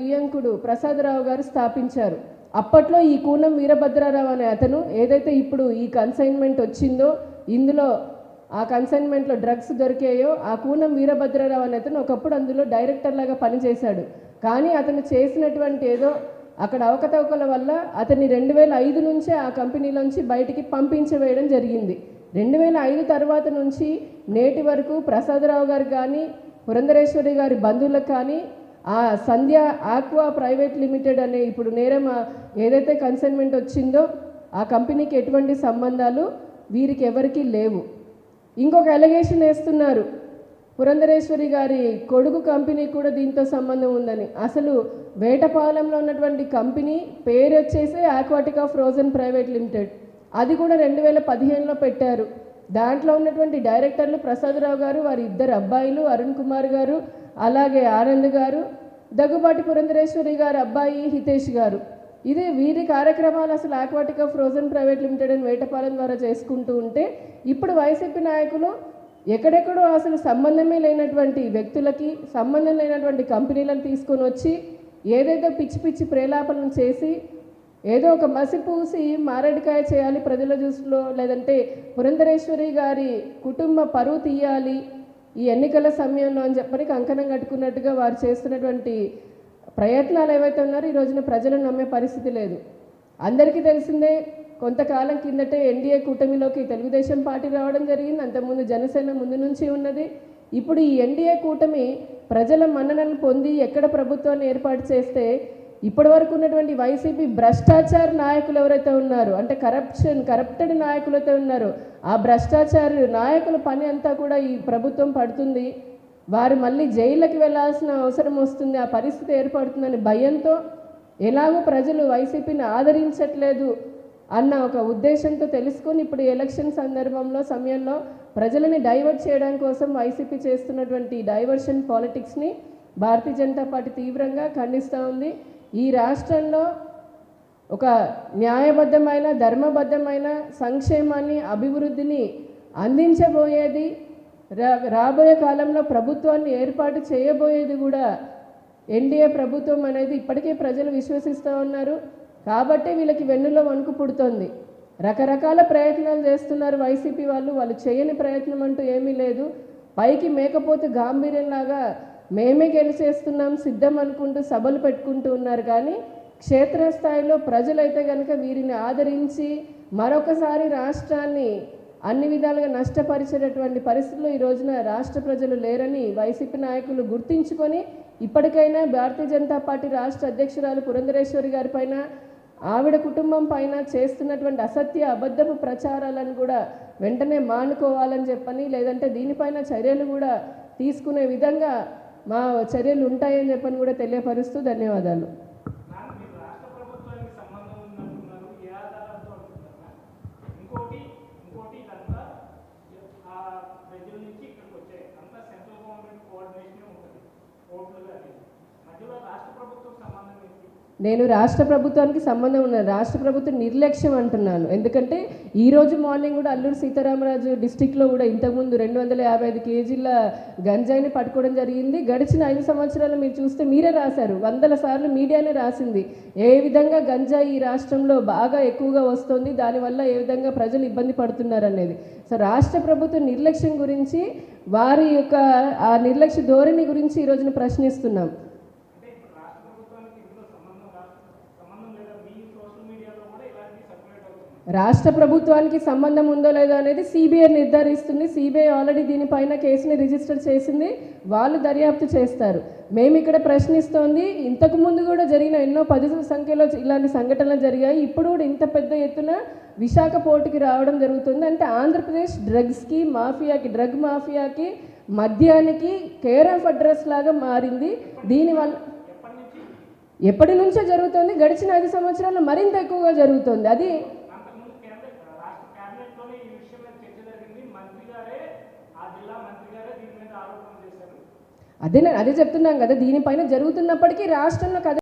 వియంకుడు ప్రసాదరావు గారు స్థాపించారు. అప్పట్లో ఈ కూనం వీరభద్రారావు అనే అతను ఏదైతే ఇప్పుడు ఈ కన్సైన్మెంట్ వచ్చిందో, ఇందులో ఆ కన్సైన్మెంట్లో డ్రగ్స్ దొరికాయో, ఆ కూనం వీరభద్రారావు అనే అతను ఒకప్పుడు అందులో డైరెక్టర్ లాగా పనిచేశాడు. కానీ అతను చేసినటువంటి ఏదో అక్కడ అవకతవకల వల్ల అతన్ని 2005 నుంచే ఆ కంపెనీలోంచి బయటికి పంపించవేయడం జరిగింది. 2005 తర్వాత నుంచి నేటి వరకు ప్రసాదరావు గారు కానీ, పురంధరేశ్వరి గారి బంధువులకు కానీ, ఆ సంధ్య ఆక్వా ప్రైవేట్ లిమిటెడ్ అనే ఇప్పుడు నేరం ఏదైతే కన్సైన్మెంట్ వచ్చిందో ఆ కంపెనీకి ఎటువంటి సంబంధాలు వీరికి ఎవరికీ లేవు. ఇంకొక అలిగేషన్ వేస్తున్నారు, పురంధరేశ్వరి గారి కొడుకు కంపెనీ కూడా దీంతో సంబంధం ఉందని. అసలు వేటపాలెంలో ఉన్నటువంటి కంపెనీ పేరు వచ్చేసి ఆక్వాటికా ఫ్రోజన్ ప్రైవేట్ లిమిటెడ్. అది కూడా 2015లో పెట్టారు. దాంట్లో ఉన్నటువంటి డైరెక్టర్లు ప్రసాదరావు గారు, వారి ఇద్దరు అబ్బాయిలు అరుణ్ కుమార్ గారు, అలాగే ఆనంద్ గారు, దగ్గుబాటి పురంధరేశ్వరి గారు అబ్బాయి హితేష్ గారు. ఇది వీరి కార్యక్రమాలు అసలు ఆక్వాటికా ఫ్రోజన్ ప్రైవేట్ లిమిటెడ్ అని వేటపాలెం ద్వారా చేసుకుంటూ ఉంటే, ఇప్పుడు వైసీపీ నాయకులు ఎక్కడెక్కడో అసలు సంబంధమే లేనటువంటి వ్యక్తులకి, సంబంధం లేనటువంటి కంపెనీలను తీసుకొని వచ్చి ఏదైతే పిచ్చి పిచ్చి ప్రేలాపనలు చేసి ఏదో ఒక మసి పూసి మారేడుకాయ చేయాలి ప్రజల దృష్టిలో, లేదంటే పురంధరేశ్వరి గారి కుటుంబ పరువు తీయాలి ఈ ఎన్నికల సమయంలో అని చెప్పని కంకణం కట్టుకున్నట్టుగా వారు చేస్తున్నటువంటి ప్రయత్నాలు ఏవైతే ఉన్నారో ఈ రోజున ప్రజలను నమ్మే పరిస్థితి లేదు. అందరికీ తెలిసిందే, కొంతకాలం కిందటే ఎన్డీఏ కూటమిలోకి తెలుగుదేశం పార్టీ రావడం జరిగింది. అంతకుముందు జనసేన ముందు నుంచి ఉన్నది. ఇప్పుడు ఈ ఎన్డీఏ కూటమి ప్రజల మన్ననలు పొంది ఎక్కడ ప్రభుత్వాన్ని ఏర్పాటు చేస్తే ఇప్పటి వరకు ఉన్నటువంటి వైసీపీ భ్రష్టాచార నాయకులు ఎవరైతే ఉన్నారో, అంటే కరప్టెడ్ నాయకులైతే ఉన్నారో, ఆ భ్రష్టాచార నాయకుల పని అంతా కూడా ఈ ప్రభుత్వం పడుతుంది. వారు మళ్ళీ జైళ్ళకి వెళ్ళాల్సిన అవసరం వస్తుంది, ఆ పరిస్థితి ఏర్పడుతుందని భయంతో ఎలాగో ప్రజలు వైసీపీని ఆదరించట్లేదు అన్న ఒక ఉద్దేశంతో తెలుసుకొని ఇప్పుడు ఎలక్షన్ సందర్భంలో సమయంలో ప్రజలని డైవర్ట్ చేయడం కోసం వైసీపీ చేస్తున్నటువంటి డైవర్షన్ పాలిటిక్స్ని భారతీయ జనతా పార్టీ తీవ్రంగా ఖండిస్తూ ఉంది. ఈ రాష్ట్రంలో ఒక న్యాయబద్ధమైన, ధర్మబద్ధమైన సంక్షేమాన్ని, అభివృద్ధిని అందించబోయేది, రాబోయే కాలంలో ప్రభుత్వాన్ని ఏర్పాటు చేయబోయేది కూడా ఎన్డీఏ ప్రభుత్వం అనేది ఇప్పటికే ప్రజలు విశ్వసిస్తూ ఉన్నారు. కాబట్టి వీళ్ళకి వెన్నులో వణుకు పుడుతోంది. రకరకాల ప్రయత్నాలు చేస్తున్నారు వైసీపీ వాళ్ళు చేయని ప్రయత్నం అంటూ ఏమీ లేదు. పైకి మేకపోతే గాంభీర్యంలాగా మేమే గెలిచేస్తున్నాం సిద్ధం అనుకుంటూ సభలు పెట్టుకుంటూ ఉన్నారు. కానీ క్షేత్రస్థాయిలో ప్రజలైతే కనుక వీరిని ఆదరించి మరొకసారి రాష్ట్రాన్ని అన్ని విధాలుగా నష్టపరిచేటటువంటి పరిస్థితుల్లో ఈ రోజున రాష్ట్ర ప్రజలు లేరని వైసీపీ నాయకులు గుర్తించుకొని ఇప్పటికైనా భారతీయ జనతా పార్టీ రాష్ట్ర అధ్యక్షురాలు పురంధరేశ్వరి గారి పైన, ఆవిడ కుటుంబం పైన చేస్తున్నటువంటి అసత్య అబద్ధపు ప్రచారాలను కూడా వెంటనే మానుకోవాలని చెప్పని, లేదంటే దీనిపైన చర్యలు కూడా తీసుకునే విధంగా మా చర్యలు ఉంటాయని చెప్పని కూడా తెలియపరుస్తూ ధన్యవాదాలు. నేను రాష్ట్ర ప్రభుత్వానికి సంబంధం ఉన్నాను, రాష్ట్ర ప్రభుత్వం నిర్లక్ష్యం అంటున్నాను. ఎందుకంటే ఈరోజు మార్నింగ్ కూడా అల్లూరు సీతారామరాజు డిస్టిక్లో కూడా ఇంతకుముందు 255 కేజీల గంజాయిని పట్టుకోవడం జరిగింది. గడిచిన 5 సంవత్సరాలు మీరు చూస్తే మీరే రాశారు, 100 సార్లు మీడియానే రాసింది ఏ విధంగా గంజాయి ఈ రాష్ట్రంలో బాగా ఎక్కువగా వస్తుంది, దానివల్ల ఏ విధంగా ప్రజలు ఇబ్బంది పడుతున్నారు అనేది. సో రాష్ట్ర ప్రభుత్వ నిర్లక్ష్యం గురించి, వారి యొక్క ఆ నిర్లక్ష్య ధోరణి గురించి ఈరోజున ప్రశ్నిస్తున్నాం. రాష్ట్ర ప్రభుత్వానికి సంబంధం ఉందో లేదో అనేది సిబిఐ నిర్ధారిస్తుంది. సిబిఐ ఆల్రెడీ దీనిపైన కేసుని రిజిస్టర్ చేసింది, వాళ్ళు దర్యాప్తు చేస్తారు. మేము ఇక్కడ ప్రశ్నిస్తోంది, ఇంతకుముందు కూడా జరిగిన ఎన్నో 10 సంఖ్యలో ఇలాంటి సంఘటనలు జరిగాయి. ఇప్పుడు కూడా ఇంత పెద్ద ఎత్తున విశాఖ పోర్టుకి రావడం జరుగుతుంది. అంటే ఆంధ్రప్రదేశ్ డ్రగ్స్కి, మాఫియాకి, డ్రగ్ మాఫియాకి, మద్యానికి కేర్ ఆఫ్ అడ్రస్ లాగా మారింది. దీనివల్ల ఎప్పటి నుంచో జరుగుతుంది, గడిచిన 5 సంవత్సరాల్లో మరింత ఎక్కువగా జరుగుతుంది. అది అదే చెప్తున్నాం కదా, దీనిపైన జరుగుతున్నప్పటికీ రాష్ట్రంలో